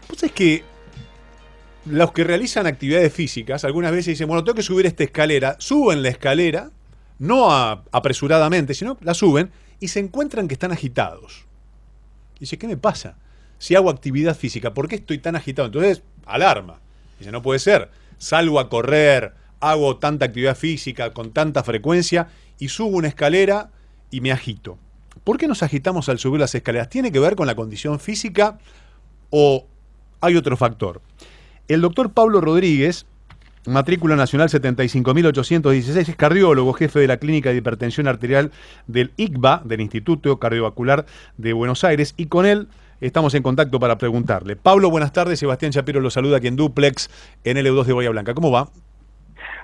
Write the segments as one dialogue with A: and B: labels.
A: Pues es que los que realizan actividades físicas algunas veces dicen, bueno, tengo que subir esta escalera, suben la escalera, no apresuradamente, sino la suben y se encuentran que están agitados. Y dice, ¿qué me pasa? Si hago actividad física, ¿por qué estoy tan agitado? Entonces, alarma. Dice, no puede ser. Salgo a correr, hago tanta actividad física con tanta frecuencia y subo una escalera y me agito. ¿Por qué nos agitamos al subir las escaleras? ¿Tiene que ver con la condición física o hay otro factor? El doctor Pablo Rodríguez, matrícula nacional 75.816, es cardiólogo, jefe de la Clínica de Hipertensión Arterial del ICVA, del Instituto Cardiovascular de Buenos Aires, y con él estamos en contacto para preguntarle. Pablo, buenas tardes. Sebastián Shapiro lo saluda aquí en Duplex, en LU2 de Bahía Blanca. ¿Cómo va?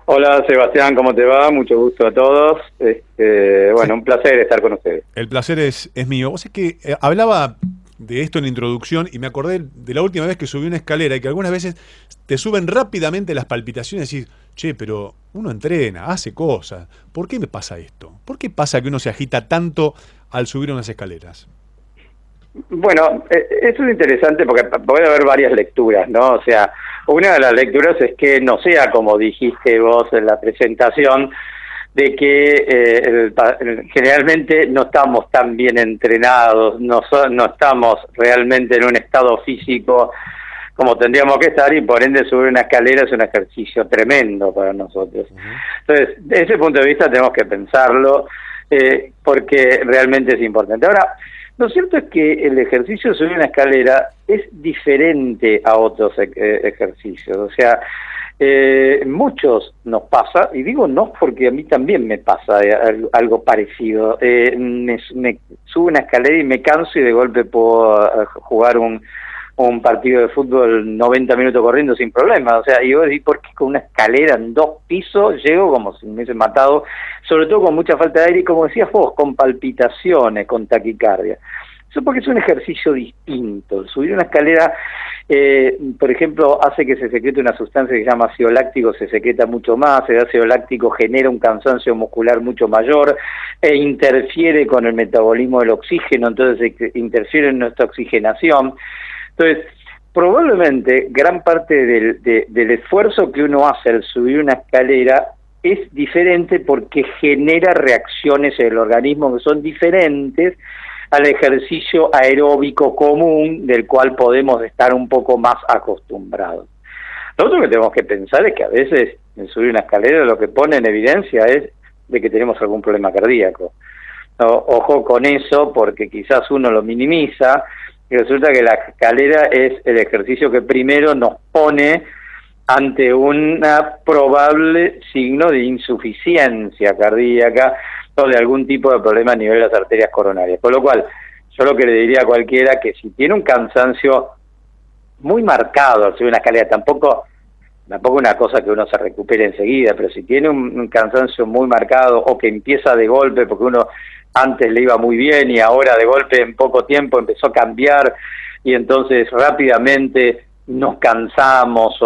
B: Hola Sebastián, ¿cómo te va? Mucho gusto a todos. Bueno, sí. Un placer estar con ustedes.
A: El placer es mío. Vos es que hablaba de esto en la introducción y me acordé de la última vez que subí una escalera y que algunas veces te suben rápidamente las palpitaciones y decís, che, pero uno entrena, hace cosas. ¿Por qué me pasa esto? ¿Por qué pasa que uno se agita tanto al subir unas escaleras?
B: Bueno, eso es interesante porque puede haber varias lecturas, ¿no? O sea, una de las lecturas es que no sea como dijiste vos en la presentación, de que generalmente no estamos tan bien entrenados, no estamos realmente en un estado físico como tendríamos que estar, y por ende subir una escalera es un ejercicio tremendo para nosotros. Entonces, desde ese punto de vista tenemos que pensarlo, porque realmente es importante. Ahora, lo cierto es que el ejercicio de subir una escalera es diferente a otros ejercicios, o sea, muchos nos pasa, y digo no porque a mí también me pasa algo parecido, me subo una escalera y me canso y de golpe puedo jugar un partido de fútbol 90 minutos corriendo sin problema, o sea, y vos decís, ¿por qué con una escalera en 2 pisos llego como si me hubiese matado? Sobre todo con mucha falta de aire y, como decías vos, con palpitaciones, con taquicardia. Eso porque es un ejercicio distinto. Subir una escalera, por ejemplo, hace que se secrete una sustancia que se llama ácido láctico, se secreta mucho más, el ácido láctico genera un cansancio muscular mucho mayor e interfiere con el metabolismo del oxígeno, entonces interfiere en nuestra oxigenación. Entonces, probablemente gran parte del esfuerzo que uno hace al subir una escalera es diferente porque genera reacciones en el organismo que son diferentes al ejercicio aeróbico común del cual podemos estar un poco más acostumbrados. Lo otro que tenemos que pensar es que a veces en subir una escalera lo que pone en evidencia es de que tenemos algún problema cardíaco. Ojo con eso, porque quizás uno lo minimiza y resulta que la escalera es el ejercicio que primero nos pone ante un probable signo de insuficiencia cardíaca o de algún tipo de problema a nivel de las arterias coronarias. Por lo cual, yo lo que le diría a cualquiera que si tiene un cansancio muy marcado al subir una escalera, tampoco una cosa que uno se recupere enseguida, pero si tiene un cansancio muy marcado o que empieza de golpe, porque uno antes le iba muy bien y ahora de golpe en poco tiempo empezó a cambiar y entonces rápidamente nos cansamos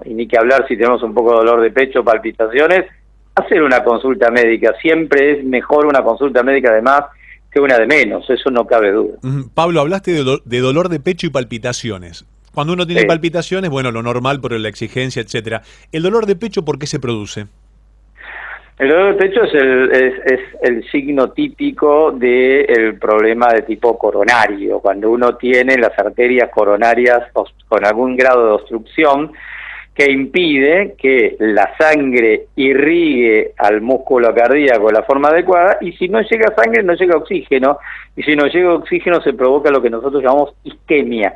B: y ni que hablar si tenemos un poco de dolor de pecho, palpitaciones, hacer una consulta médica. Siempre es mejor una consulta médica de más que una de menos, eso no cabe duda.
A: Pablo, hablaste de dolor de pecho y palpitaciones. Cuando uno tiene palpitaciones, bueno, lo normal por la exigencia, etcétera. ¿El dolor de pecho por qué se produce?
B: El dolor de pecho es el signo típico del problema de tipo coronario, cuando uno tiene las arterias coronarias con algún grado de obstrucción que impide que la sangre irrigue al músculo cardíaco de la forma adecuada, y si no llega sangre no llega oxígeno, y si no llega oxígeno se provoca lo que nosotros llamamos isquemia.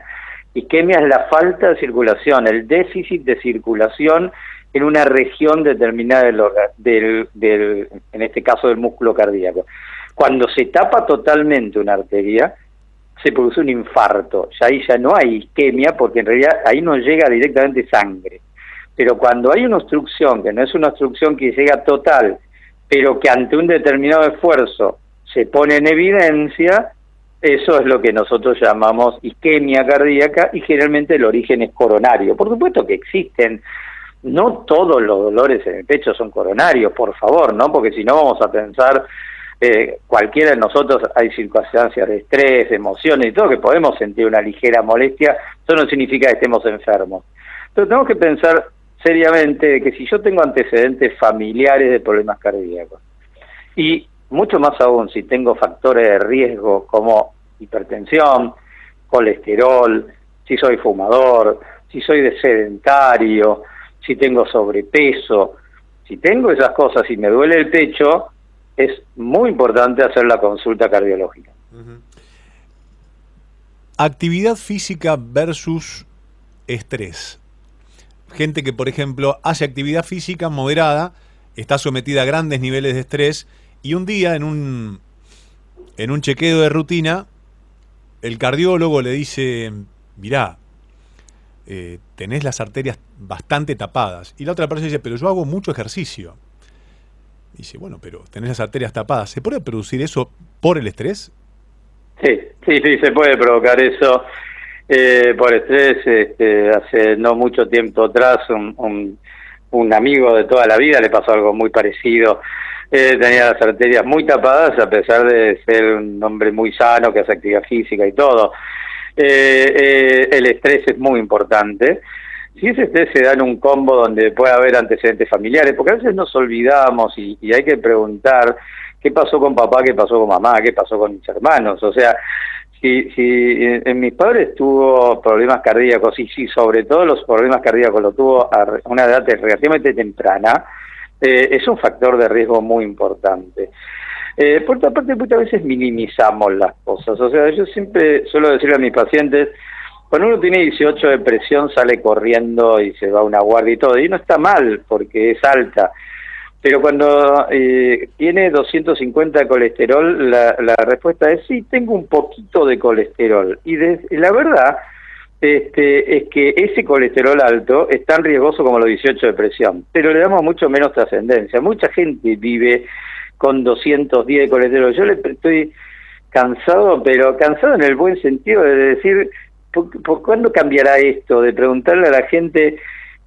B: Isquemia es la falta de circulación, el déficit de circulación en una región determinada en este caso del músculo cardíaco. Cuando se tapa totalmente una arteria, se produce un infarto. Ahí ya no hay isquemia, porque en realidad ahí no llega directamente sangre. Pero cuando hay una obstrucción, que no es una obstrucción que llega total, pero que ante un determinado esfuerzo se pone en evidencia, eso es lo que nosotros llamamos isquemia cardíaca, y generalmente el origen es coronario. Por supuesto que existen. No todos los dolores en el pecho son coronarios, por favor, ¿no? Porque si no vamos a pensar cualquiera de nosotros hay circunstancias de estrés, de emociones y todo, que podemos sentir una ligera molestia, eso no significa que estemos enfermos. Pero tenemos que pensar seriamente que si yo tengo antecedentes familiares de problemas cardíacos, y mucho más aún si tengo factores de riesgo como hipertensión, colesterol, si soy fumador, si soy sedentario, si tengo sobrepeso, si tengo esas cosas y me duele el pecho, es muy importante hacer la consulta cardiológica.
A: Actividad física versus estrés. Gente que, por ejemplo, hace actividad física moderada, está sometida a grandes niveles de estrés, y un día en un chequeo de rutina, el cardiólogo le dice, mirá, tenés las arterias bastante tapadas. Y la otra persona dice, pero yo hago mucho ejercicio. Y dice, bueno, pero tenés las arterias tapadas. ¿Se puede producir eso por el estrés?
B: Sí, se puede provocar eso por estrés. Hace no mucho tiempo atrás, un amigo de toda la vida le pasó algo muy parecido. Tenía las arterias muy tapadas, a pesar de ser un hombre muy sano, que hace actividad física y todo. El estrés es muy importante. Si ese estrés se da en un combo donde puede haber antecedentes familiares, porque a veces nos olvidamos y hay que preguntar qué pasó con papá, qué pasó con mamá, qué pasó con mis hermanos. O sea, si en mis padres tuvo problemas cardíacos, y si sobre todo los problemas cardíacos lo tuvo a una edad relativamente temprana, es un factor de riesgo muy importante. Por otra parte, muchas veces minimizamos las cosas. O sea, yo siempre suelo decirle a mis pacientes, cuando uno tiene 18 de presión sale corriendo y se va a una guardia y todo, y no está mal porque es alta, pero cuando tiene 250 de colesterol, la respuesta es sí, tengo un poquito de colesterol, y la verdad es que ese colesterol alto es tan riesgoso como los 18 de presión, pero le damos mucho menos trascendencia. Mucha gente vive con 210 de colesterol. Yo estoy cansado, pero cansado en el buen sentido de decir, ¿por cuándo cambiará esto? De preguntarle a la gente,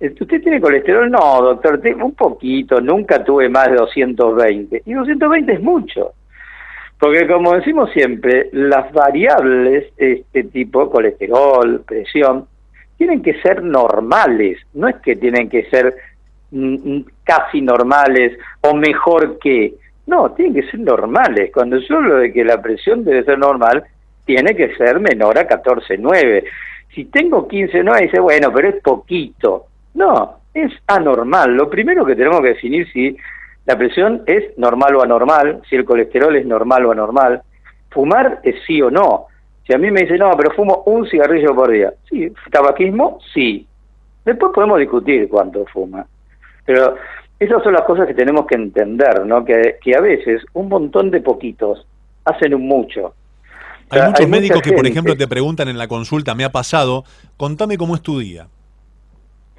B: ¿usted tiene colesterol? No, doctor, tengo un poquito, nunca tuve más de 220. Y 220 es mucho. Porque como decimos siempre, las variables, tipo colesterol, presión, tienen que ser normales. No es que tienen que ser casi normales o mejor que. No, tienen que ser normales. Cuando yo hablo de que la presión debe ser normal, tiene que ser menor a 14,9. Si tengo 15,9, dice, bueno, pero es poquito. No, es anormal. Lo primero que tenemos que definir si la presión es normal o anormal, si el colesterol es normal o anormal. Fumar es sí o no. Si a mí me dicen, no, pero fumo un cigarrillo por día. Sí, tabaquismo, sí. Después podemos discutir cuánto fuma. Pero esas son las cosas que tenemos que entender, ¿no? Que a veces un montón de poquitos hacen un mucho.
A: Hay muchos médicos que, por ejemplo, te preguntan en la consulta, me ha pasado, contame cómo es tu día.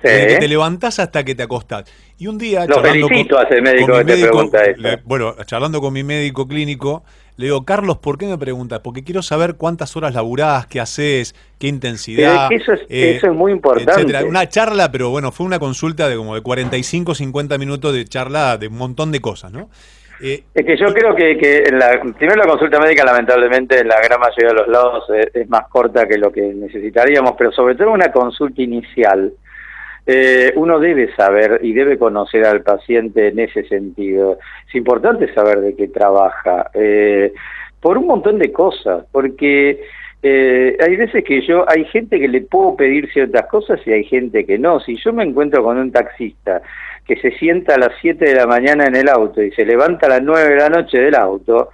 B: Sí.
A: Desde que te levantás hasta que te acostás. Y un día,
B: lo felicito a ese médico que te pregunta esto.
A: Bueno, charlando con mi médico clínico, le digo, Carlos, ¿por qué me preguntas? Porque quiero saber cuántas horas laburás, qué haces, qué intensidad.
B: Pero es que eso es muy importante.
A: Etcétera. Una charla, pero bueno, fue una consulta de como de 45, 50 minutos de charla de un montón de cosas, ¿no?
B: Es que yo creo que primero la consulta médica, lamentablemente, en la gran mayoría de los lados es más corta que lo que necesitaríamos, pero sobre todo una consulta inicial. Uno debe saber y debe conocer al paciente en ese sentido. Es importante saber de qué trabaja, por un montón de cosas, porque hay veces que hay gente que le puedo pedir ciertas cosas y hay gente que no. Si yo me encuentro con un taxista que se sienta a las 7 de la mañana en el auto y se levanta a las 9 de la noche del auto,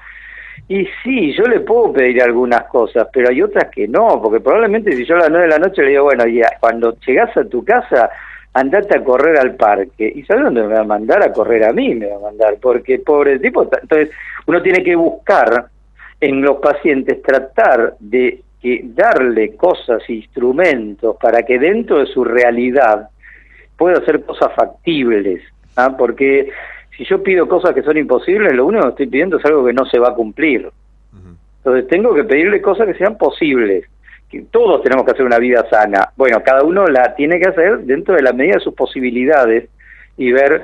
B: y sí, yo le puedo pedir algunas cosas, pero hay otras que no, porque probablemente si yo a las 9 de la noche le digo, bueno, ya, cuando llegás a tu casa, andate a correr al parque. ¿Y sabes dónde me va a mandar? A correr a mí me va a mandar, porque pobre tipo. Entonces, uno tiene que buscar en los pacientes, tratar de darle cosas, instrumentos, para que dentro de su realidad pueda hacer cosas factibles, ¿ah? Porque si yo pido cosas que son imposibles, lo único que estoy pidiendo es algo que no se va a cumplir. Entonces tengo que pedirle cosas que sean posibles, que todos tenemos que hacer una vida sana. Bueno, cada uno la tiene que hacer dentro de la medida de sus posibilidades y ver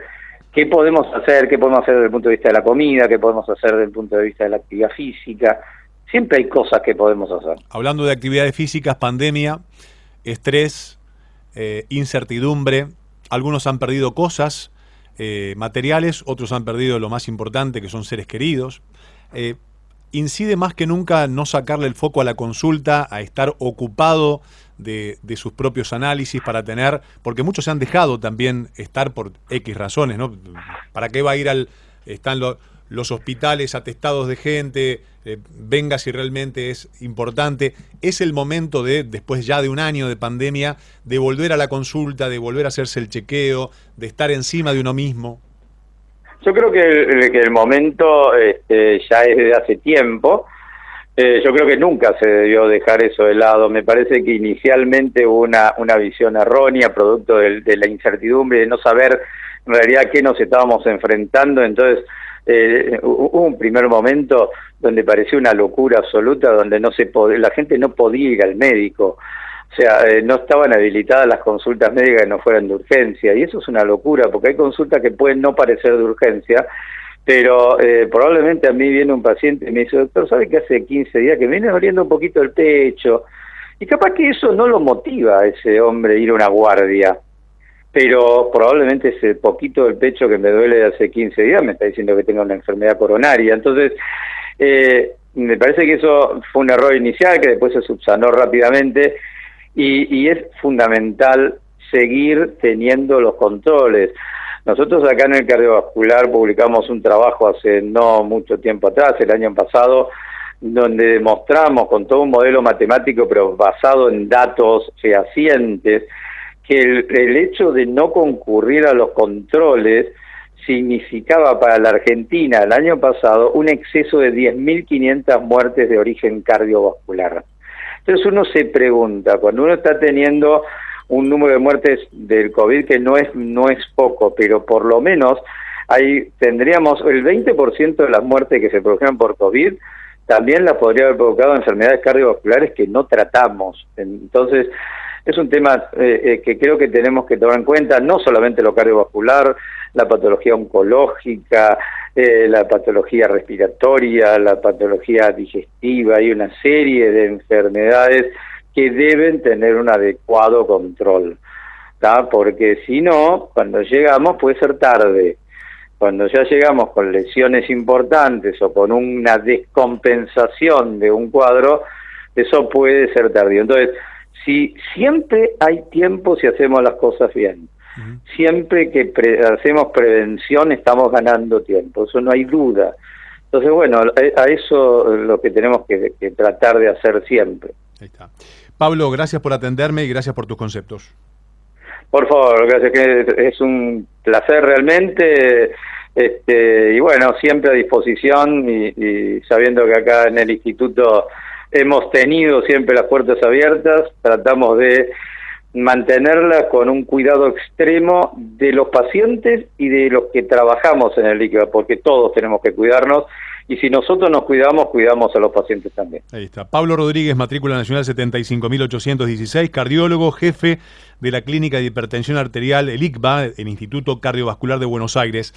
B: ¿Qué podemos hacer? ¿Qué podemos hacer desde el punto de vista de la comida? ¿Qué podemos hacer desde el punto de vista de la actividad física? Siempre hay cosas que podemos hacer.
A: Hablando de actividades físicas, pandemia, estrés, incertidumbre, algunos han perdido cosas materiales, otros han perdido lo más importante, que son seres queridos. Incide más que nunca no sacarle el foco a la consulta, a estar ocupado de sus propios análisis para tener, porque muchos se han dejado también estar por X razones, ¿no? ¿Para qué va a ir están los hospitales atestados de gente, venga si realmente es importante? Es el momento después ya de un año de pandemia, de volver a la consulta, de volver a hacerse el chequeo, de estar encima de uno mismo.
B: Yo creo que el momento ya es desde hace tiempo. Yo creo que nunca se debió dejar eso de lado. Me parece que inicialmente hubo una visión errónea, producto de la incertidumbre, de no saber en realidad a qué nos estábamos enfrentando. Entonces, hubo un primer momento donde parecía una locura absoluta, donde la gente no podía ir al médico. O sea, no estaban habilitadas las consultas médicas que no fueran de urgencia, y eso es una locura, porque hay consultas que pueden no parecer de urgencia, pero probablemente a mí viene un paciente y me dice: doctor, ¿sabe que hace 15 días que me viene doliendo un poquito el pecho? Y capaz que eso no lo motiva a ese hombre a ir a una guardia, pero probablemente ese poquito del pecho que me duele de hace 15 días me está diciendo que tengo una enfermedad coronaria. Entonces, me parece que eso fue un error inicial que después se subsanó rápidamente. Y es fundamental seguir teniendo los controles. Nosotros acá en el cardiovascular publicamos un trabajo hace no mucho tiempo atrás, el año pasado, donde demostramos con todo un modelo matemático, pero basado en datos fehacientes, que el hecho de no concurrir a los controles significaba para la Argentina el año pasado un exceso de 10.500 muertes de origen cardiovascular. Entonces uno se pregunta, cuando uno está teniendo un número de muertes del COVID que no es poco, pero por lo menos tendríamos el 20% de las muertes que se produjeron por COVID, también las podría haber provocado enfermedades cardiovasculares que no tratamos. Entonces es un tema que creo que tenemos que tomar en cuenta, no solamente lo cardiovascular, la patología oncológica, la patología respiratoria, la patología digestiva. Hay una serie de enfermedades que deben tener un adecuado control, ¿tá? Porque si no, cuando llegamos puede ser tarde. Cuando ya llegamos con lesiones importantes o con una descompensación de un cuadro, eso puede ser tardío. Entonces, siempre hay tiempo si hacemos las cosas bien. Siempre que hacemos prevención estamos ganando tiempo, eso no hay duda. Entonces, bueno, a eso es lo que tenemos que tratar de hacer siempre.
A: Ahí está. Pablo, gracias por atenderme y gracias por tus conceptos.
B: Por favor, gracias, que es un placer realmente, y bueno, siempre a disposición y sabiendo que acá en el instituto hemos tenido siempre las puertas abiertas, tratamos de mantenerlas con un cuidado extremo de los pacientes y de los que trabajamos en el ICBA, porque todos tenemos que cuidarnos, y si nosotros nos cuidamos, cuidamos a los pacientes también.
A: Ahí está. Pablo Rodríguez, matrícula nacional 75.816, cardiólogo, jefe de la Clínica de Hipertensión Arterial, el ICBA, el Instituto Cardiovascular de Buenos Aires.